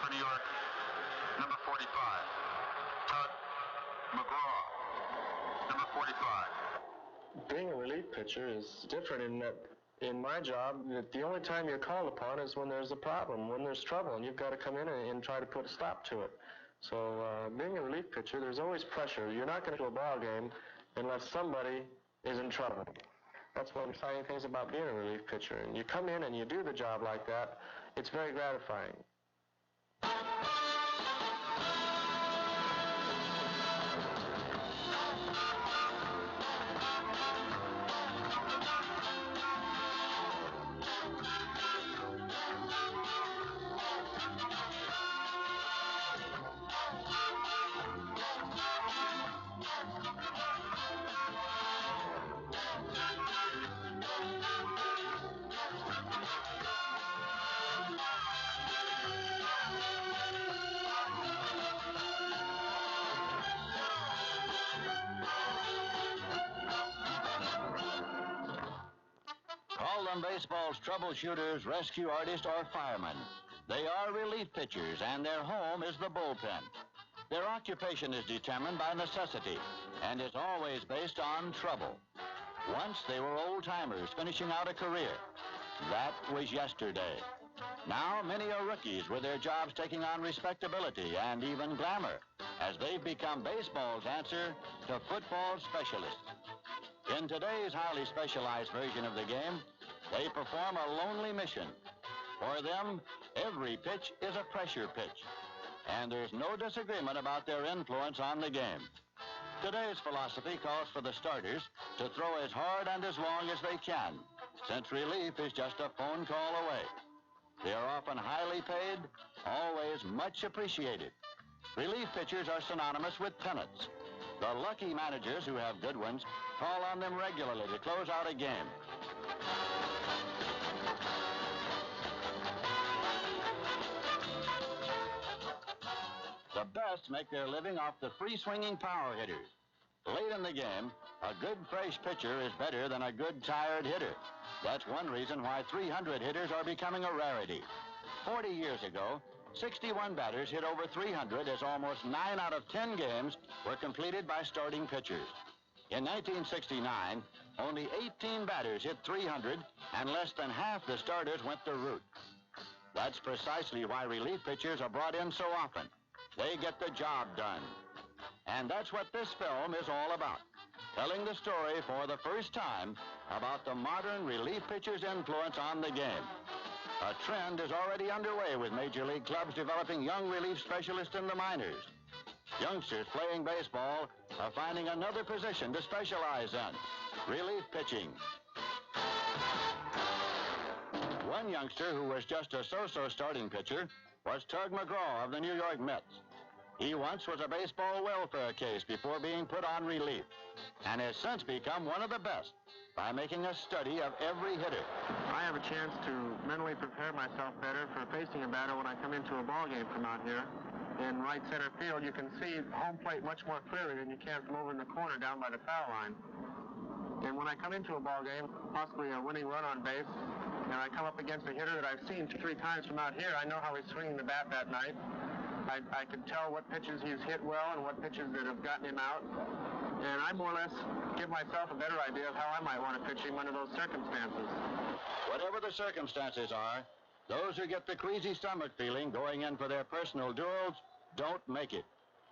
for New York, number 45. Tug McGraw, number 45. Being a relief pitcher is different in that in my job, the only time you're called upon is when there's a problem, when there's trouble, and you've got to come in and try to put a stop to it. So being a relief pitcher, there's always pressure. You're not going to a ball game unless somebody is in trouble. That's one of the exciting things about being a relief pitcher. And you come in and you do the job like that, it's very gratifying. Call them baseball's troubleshooters, rescue artists, or firemen. They are relief pitchers, and their home is the bullpen. Their occupation is determined by necessity and is always based on trouble. Once they were old-timers finishing out a career. That was yesterday. Now many are rookies with their jobs taking on respectability and even glamour as they've become baseball's answer to football specialists. In today's highly specialized version of the game, they perform a lonely mission. For them, every pitch is a pressure pitch, and there's no disagreement about their influence on the game. Today's philosophy calls for the starters to throw as hard and as long as they can, since relief is just a phone call away. They are often highly paid, always much appreciated. Relief pitchers are synonymous with tenants. The lucky managers who have good ones call on them regularly to close out a game. The best make their living off the free-swinging power hitters. Late in the game, a good fresh pitcher is better than a good tired hitter. That's one reason why 300 hitters are becoming a rarity. 40 years ago, 61 batters hit over 300 as almost 9 out of 10 games were completed by starting pitchers. In 1969, only 18 batters hit 300 and less than half the starters went the route. That's precisely why relief pitchers are brought in so often. They get the job done. And that's what this film is all about, telling the story for the first time about the modern relief pitcher's influence on the game. A trend is already underway with major league clubs developing young relief specialists in the minors. Youngsters playing baseball are finding another position to specialize in, relief pitching. One youngster who was just a so-so starting pitcher was Tug McGraw of the New York Mets. He once was a baseball welfare case before being put on relief, and has since become one of the best by making a study of every hitter. I have a chance to mentally prepare myself better for facing a batter when I come into a ball game from out here. In right center field, you can see home plate much more clearly than you can from over in the corner down by the foul line. And when I come into a ball game, possibly a winning run on base, and I come up against a hitter that I've seen 2-3 times from out here, I know how he's swinging the bat that night. I can tell what pitches he's hit well and what pitches that have gotten him out. And I more or less give myself a better idea of how I might want to pitch him under those circumstances. Whatever the circumstances are, those who get the queasy stomach feeling going in for their personal duels don't make it.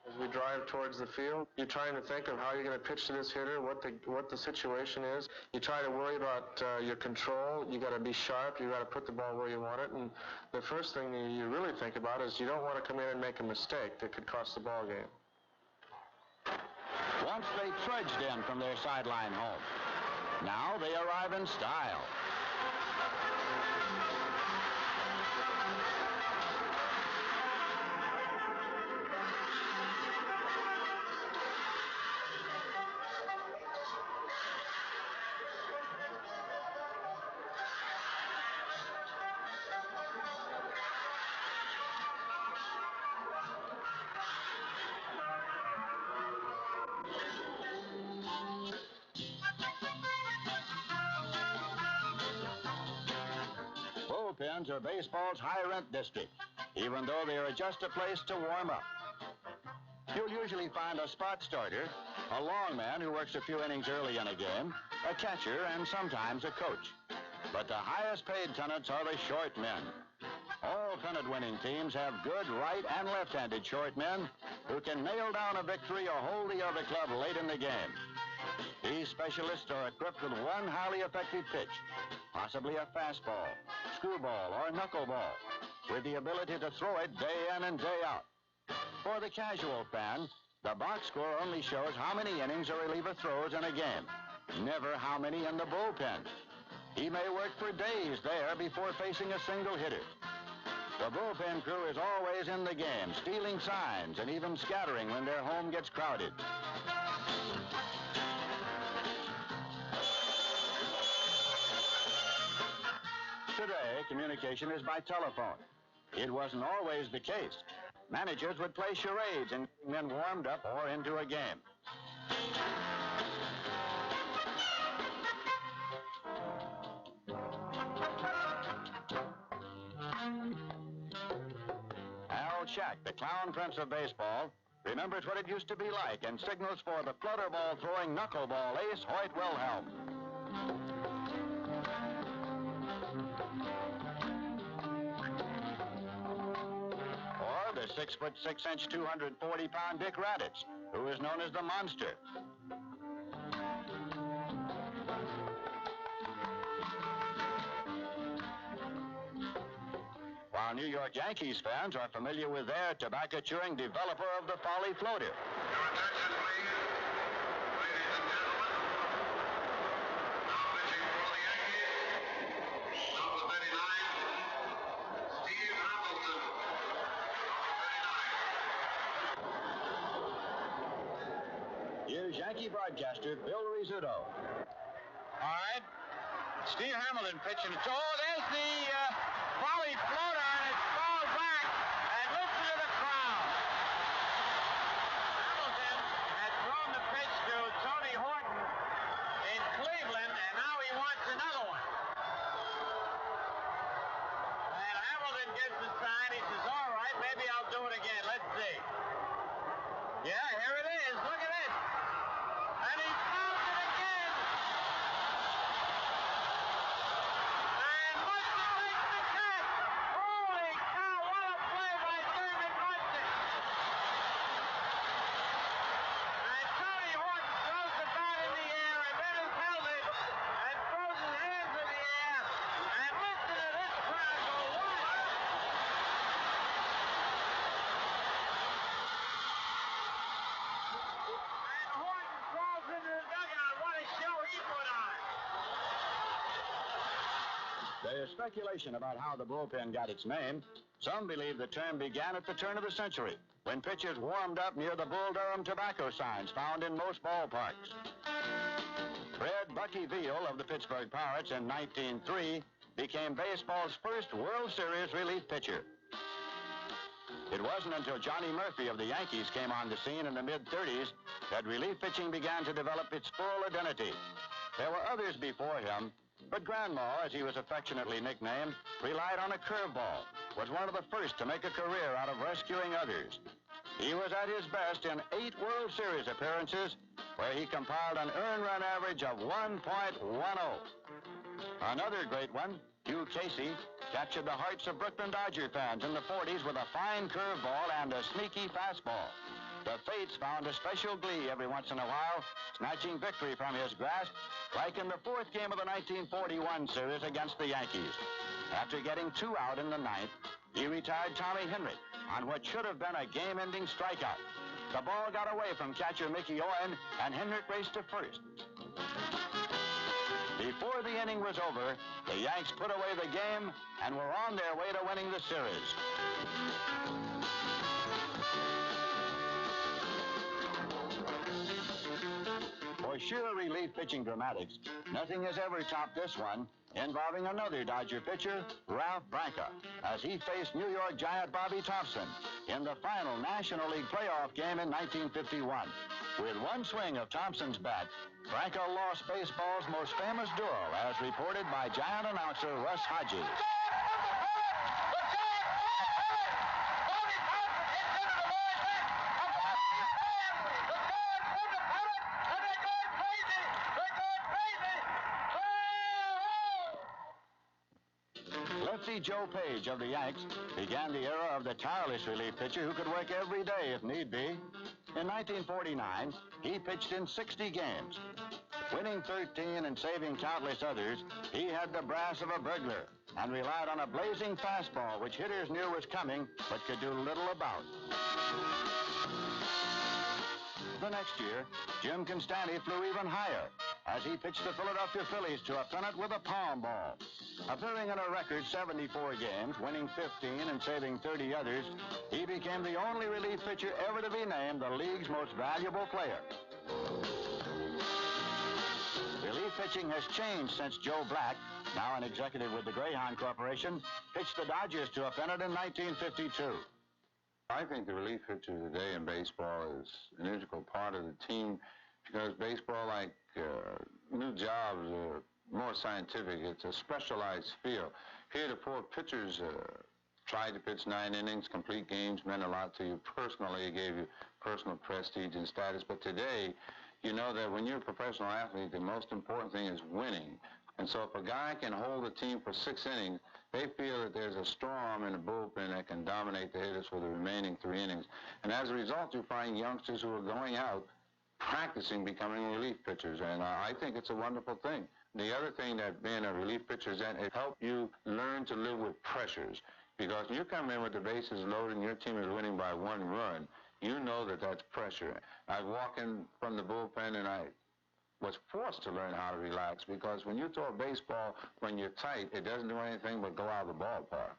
As we drive towards the field, you're trying to think of how you're going to pitch to this hitter, what the situation is. You try to worry about your control. You got to be sharp. You got to put the ball where you want it. And the first thing you really think about is you don't want to come in and make a mistake that could cost the ball game. Once they trudged in from their sideline home. Now they arrive in style. Bullpens are baseball's high-rent district. even though they are just a place to warm up. You'll usually find a spot starter, a long man who works a few innings early in a game, a catcher, and sometimes a coach. But the highest paid pennants are the short men. All pennant-winning teams have good right and left-handed short men who can nail down a victory or hold the other club late in the game. These specialists are equipped with one highly effective pitch, possibly a fastball, screwball, or knuckleball, with the ability to throw it day in and day out. For the casual fan, the box score only shows how many innings a reliever throws in a game, never how many in the bullpen. He may work for days there before facing a single hitter. The bullpen crew is always in the game, stealing signs and even scattering when their home gets crowded. Today, communication is by telephone. It wasn't always the case. Managers would play charades and get men warmed up or into a game. Shack, the clown prince of baseball, remembers what it used to be like and signals for the flutter ball throwing knuckleball ace Hoyt Wilhelm. Or the 6'6", 240-pound Dick Raditz, who is known as the Monster. While New York Yankees fans are familiar with their tobacco-chewing developer of the Folly Floater. Your attention, please. Ladies and gentlemen. Now pitching for the Yankees. Number 39, Steve Hamilton. Number 39. Here's Yankee broadcaster Bill Rizzuto. All right. Steve Hamilton pitching. Oh, there's the volley floater, and it falls back. And listen to the crowd. Hamilton had thrown the pitch to Tony Horton in Cleveland, and now he wants another one. And Hamilton gives the sign. He says, all right, maybe I'll do it again. Let's see. Yeah, here it is. Look at this. And he fouls it again. And Munson takes the catch. Holy cow, what a play by Thurman Munson. And Tony Horton throws the bat in the air and then is held it and throws his hands in the air. And listen to this crowd go wild. And Horton crawls into the dugout. What a show he put on. There's speculation about how the bullpen got its name. Some believe the term began at the turn of the century, when pitchers warmed up near the Bull Durham tobacco signs found in most ballparks. Fred Bucky Veal of the Pittsburgh Pirates in 1903 became baseball's first World Series relief pitcher. It wasn't until Johnny Murphy of the Yankees came on the scene in the mid-30s that relief pitching began to develop its full identity. There were others before him, but Grandma, as he was affectionately nicknamed, relied on a curveball, was one of the first to make a career out of rescuing others. He was at his best in 8 World Series appearances, where he compiled an earned run average of 1.10. Another great one, Hugh Casey, captured the hearts of Brooklyn Dodger fans in the 40s with a fine curveball and a sneaky fastball. The Fates found a special glee every once in a while, snatching victory from his grasp, like in the 4th game of the 1941 series against the Yankees. After getting 2 out in the 9th, he retired Tommy Henry on what should have been a game-ending strikeout. The ball got away from catcher Mickey Owen, and Henrik raced to first. Before the inning was over, the Yanks put away the game and were on their way to winning the series. For sure relief pitching dramatics, nothing has ever topped this one, involving another Dodger pitcher, Ralph Branca, as he faced New York Giant Bobby Thompson in the final National League playoff game in 1951. With one swing of Thompson's bat, Branca lost baseball's most famous duel, as reported by Giant announcer Russ Hodges. Davy Joe Page of the Yanks began the era of the tireless relief pitcher who could work every day if need be. In 1949, he pitched in 60 games. Winning 13 and saving countless others, he had the brass of a burglar and relied on a blazing fastball which hitters knew was coming but could do little about. The next year, Jim Constanti flew even higher as he pitched the Philadelphia Phillies to a pennant with a palm ball. Appearing in a record 74 games, winning 15 and saving 30 others, he became the only relief pitcher ever to be named the league's most valuable player. Relief pitching has changed since Joe Black, now an executive with the Greyhound Corporation, pitched the Dodgers to a pennant in 1952. I think the relief pitcher today in baseball is an integral part of the team because baseball, like new jobs, are more scientific. It's a specialized field. Heretofore, pitchers tried to pitch 9 innings, complete games, meant a lot to you personally. It gave you personal prestige and status. But today, you know that when you're a professional athlete, the most important thing is winning. And so if a guy can hold a team for 6 innings, they feel that there's a strong arm in the bullpen that can dominate the hitters for the remaining 3 innings. And as a result, you find youngsters who are going out practicing becoming relief pitchers. And I think it's a wonderful thing. The other thing that being a relief pitcher is that it helps you learn to live with pressures. Because when you come in with the bases loaded and your team is winning by 1 run, you know that that's pressure. I walk in from the bullpen and I was forced to learn how to relax because when you throw a baseball, when you're tight, it doesn't do anything but go out of the ballpark.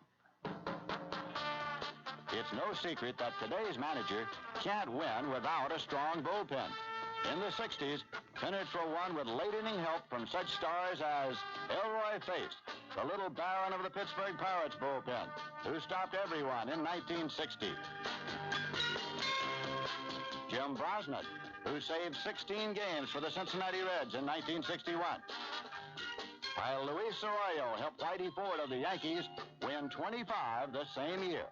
It's no secret that today's manager can't win without a strong bullpen. In the 60s, pennants were won with late-inning help from such stars as Elroy Face, the little baron of the Pittsburgh Pirates bullpen, who stopped everyone in 1960. Jim Brosnan, who saved 16 games for the Cincinnati Reds in 1961. While Luis Arroyo helped Whitey Ford of the Yankees win 25 the same year.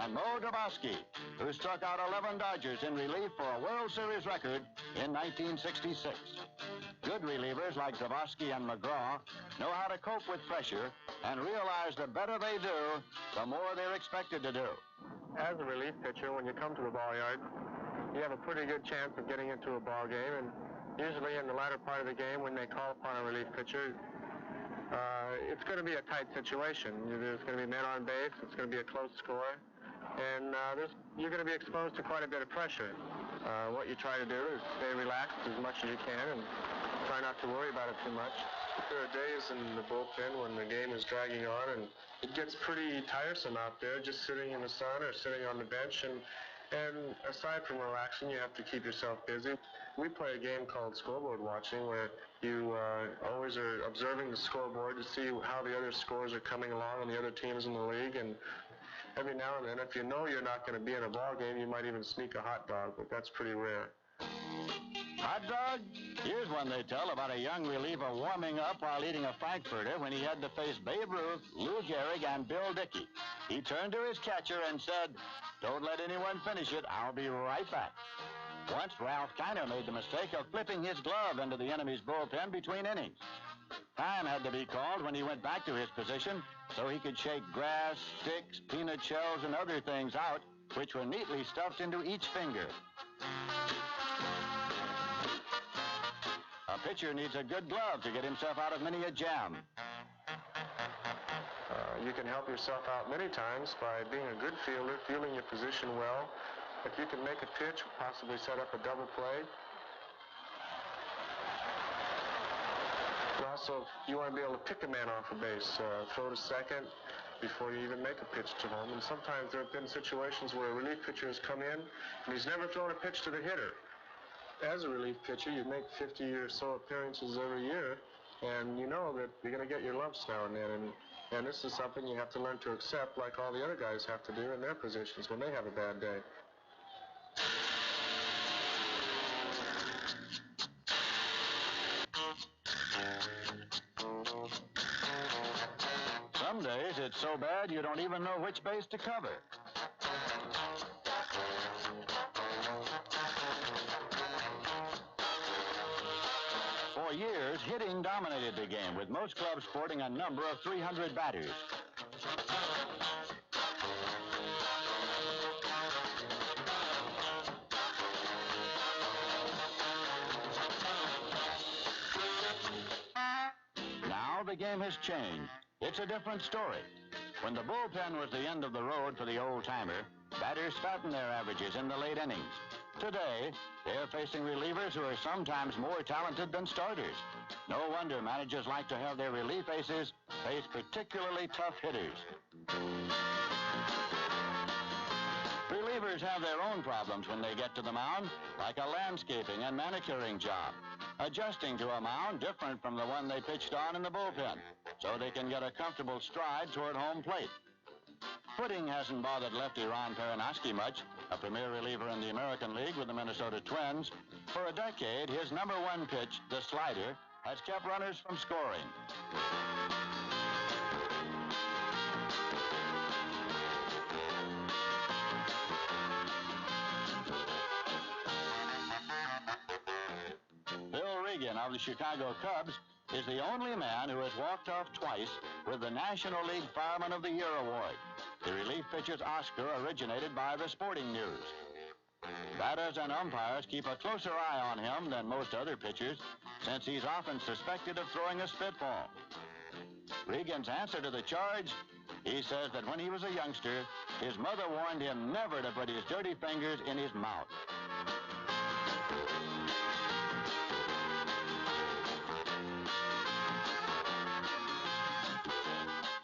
And Mo Grabowski, who struck out 11 Dodgers in relief for a World Series record in 1966. Good relievers like Grabowski and McGraw know how to cope with pressure and realize the better they do, the more they're expected to do. As a relief pitcher, when you come to the ball yard, you have a pretty good chance of getting into a ball game, and usually in the latter part of the game when they call upon a relief pitcher, it's going to be a tight situation. There's going to be men on base, it's going to be a close score, and you're going to be exposed to quite a bit of pressure. What you try to do is stay relaxed as much as you can and try not to worry about it too much. There are days in the bullpen when the game is dragging on and it gets pretty tiresome out there just sitting in the sun or sitting on the bench, and aside from relaxing, you have to keep yourself busy. We play a game called scoreboard watching where you always are observing the scoreboard to see how the other scores are coming along on the other teams in the league, and every now and then, if you know you're not going to be in a ball game, you might even sneak a hot dog, but that's pretty rare. Hot dog? Here's one they tell about a young reliever warming up while eating a Frankfurter when he had to face Babe Ruth, Lou Gehrig, and Bill Dickey. He turned to his catcher and said, "Don't let anyone finish it. I'll be right back." Once, Ralph Kiner made the mistake of flipping his glove into the enemy's bullpen between innings. Time had to be called when he went back to his position so he could shake grass, sticks, peanut shells, and other things out, which were neatly stuffed into each finger. A pitcher needs a good glove to get himself out of many a jam. You can help yourself out many times by being a good fielder, fielding your position well. If you can make a pitch, possibly set up a double play. Also, you want to be able to pick a man off a base, throw to second before you even make a pitch to home. And sometimes there have been situations where a relief pitcher has come in and he's never thrown a pitch to the hitter. As a relief pitcher, you make 50 or so appearances every year, and you know that you're going to get your lumps now and then. And this is something you have to learn to accept, like all the other guys have to do in their positions when they have a bad day. Some days it's so bad you don't even know which base to cover. For years, hitting dominated the game, with most clubs sporting a number of 300 batters. Now the game has changed. It's a different story. When the bullpen was the end of the road for the old-timer, batters fattened their averages in the late innings. Today, they're facing relievers who are sometimes more talented than starters. No wonder managers like to have their relief aces face particularly tough hitters. Relievers have their own problems when they get to the mound, like a landscaping and manicuring job. Adjusting to a mound different from the one they pitched on in the bullpen, so they can get a comfortable stride toward home plate. Footing hasn't bothered lefty Ron Perranoski much, a premier reliever in the American League with the Minnesota Twins. For a decade, his number one pitch, the slider, has kept runners from scoring. Of the Chicago Cubs is the only man who has walked off twice with the National League Fireman of the Year award. The relief pitcher's Oscar originated by the Sporting News. Batters and umpires keep a closer eye on him than most other pitchers, since he's often suspected of throwing a spitball. Regan's answer to the charge, he says that when he was a youngster, his mother warned him never to put his dirty fingers in his mouth.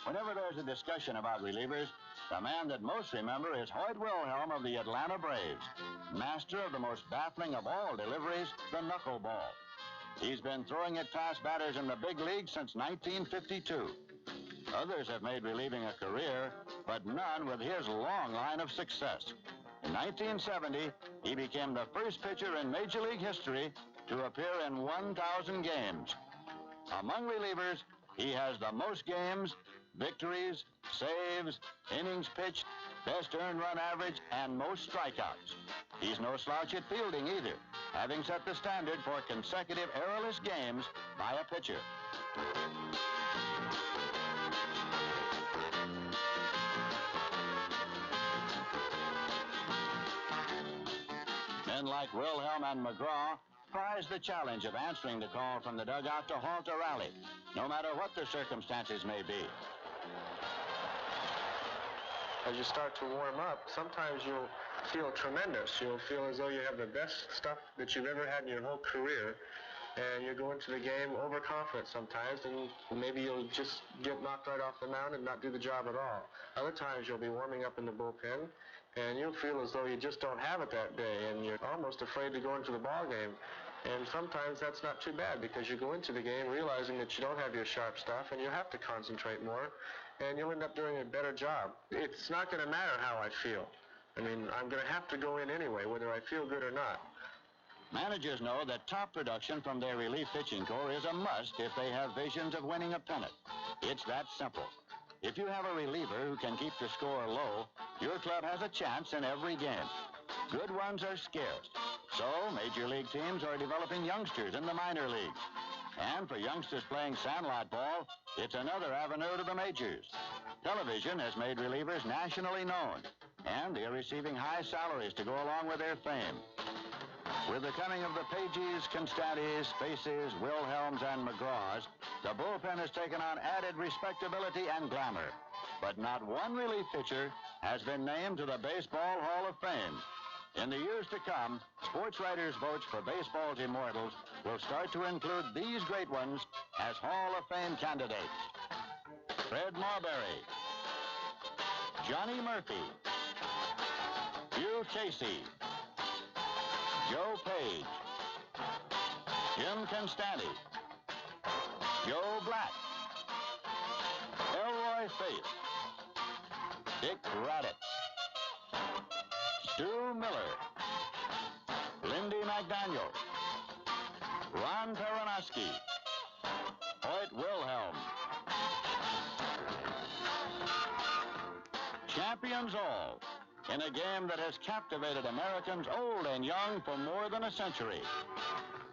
Whenever there's a discussion about relievers, the man that most remember is Hoyt Wilhelm of the Atlanta Braves, master of the most baffling of all deliveries, the knuckleball. He's been throwing it past batters in the big league since 1952. Others have made relieving a career, but none with his long line of success. In 1970, he became the first pitcher in Major League history to appear in 1,000 games. Among relievers, he has the most games, victories, saves, innings pitched, best earned run average, and most strikeouts. He's no slouch at fielding either, having set the standard for consecutive errorless games by a pitcher. Men like Wilhelm and McGraw prize the challenge of answering the call from the dugout to halt a rally, no matter what the circumstances may be. As you start to warm up, sometimes you'll feel tremendous. You'll feel as though you have the best stuff that you've ever had in your whole career, and you go into the game overconfident sometimes, and maybe you'll just get knocked right off the mound and not do the job at all. Other times you'll be warming up in the bullpen, and you'll feel as though you just don't have it that day, and you're almost afraid to go into the ball game. And sometimes that's not too bad, because you go into the game realizing that you don't have your sharp stuff, and you have to concentrate more, and you'll end up doing a better job. It's not going to matter how I feel. I mean, I'm going to have to go in anyway, whether I feel good or not. Managers know that top production from their relief pitching corps is a must if they have visions of winning a pennant. It's that simple. If you have a reliever who can keep the score low, your club has a chance in every game. Good ones are scarce. So, major league teams are developing youngsters in the minor leagues. And for youngsters playing sandlot ball, it's another avenue to the majors. Television has made relievers nationally known, and they're receiving high salaries to go along with their fame. With the coming of the Pages, Constantes, Spaces, Wilhelms, and McGraws, the bullpen has taken on added respectability and glamour. But not one relief pitcher has been named to the Baseball Hall of Fame. In the years to come, sports writers' votes for baseball's immortals will start to include these great ones as Hall of Fame candidates. Fred Marbury, Johnny Murphy, Hugh Casey, Joe Page, Jim Constante, Joe Black, Elroy Faith, Dick Raddick, Stu Miller, Lindy McDaniel, Ron Perranoski, Hoyt Wilhelm. Champions all. in a game that has captivated Americans old and young for more than a century.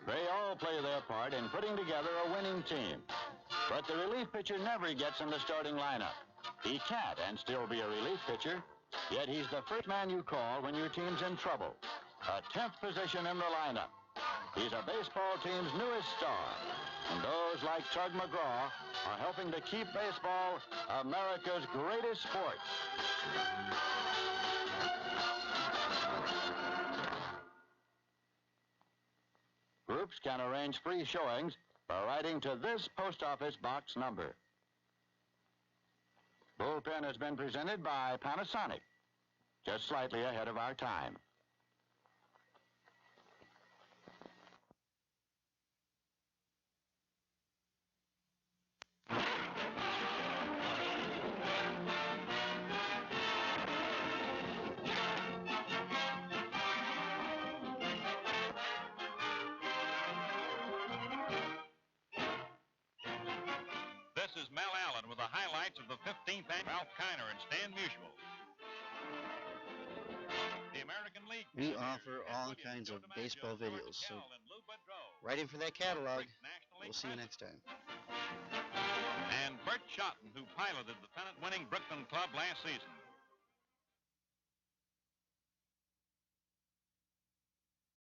They all play their part in putting together a winning team. But the relief pitcher never gets in the starting lineup. He can't and still be a relief pitcher, yet he's the first man you call when your team's in trouble. A 10th position in the lineup. He's a baseball team's newest star, and those like Tug McGraw are helping to keep baseball America's greatest sport. Groups can arrange free showings by writing to this post office box number. Bullpen has been presented by Panasonic, just slightly ahead of our time. This is Mel Allen with the highlights of the 15th annual Ralph Kiner and Stan Musial. The American League. We offer all kinds of baseball videos, so write in for that catalog. We'll see you next time. And Bert Shotton, who piloted the pennant-winning Brooklyn club last season.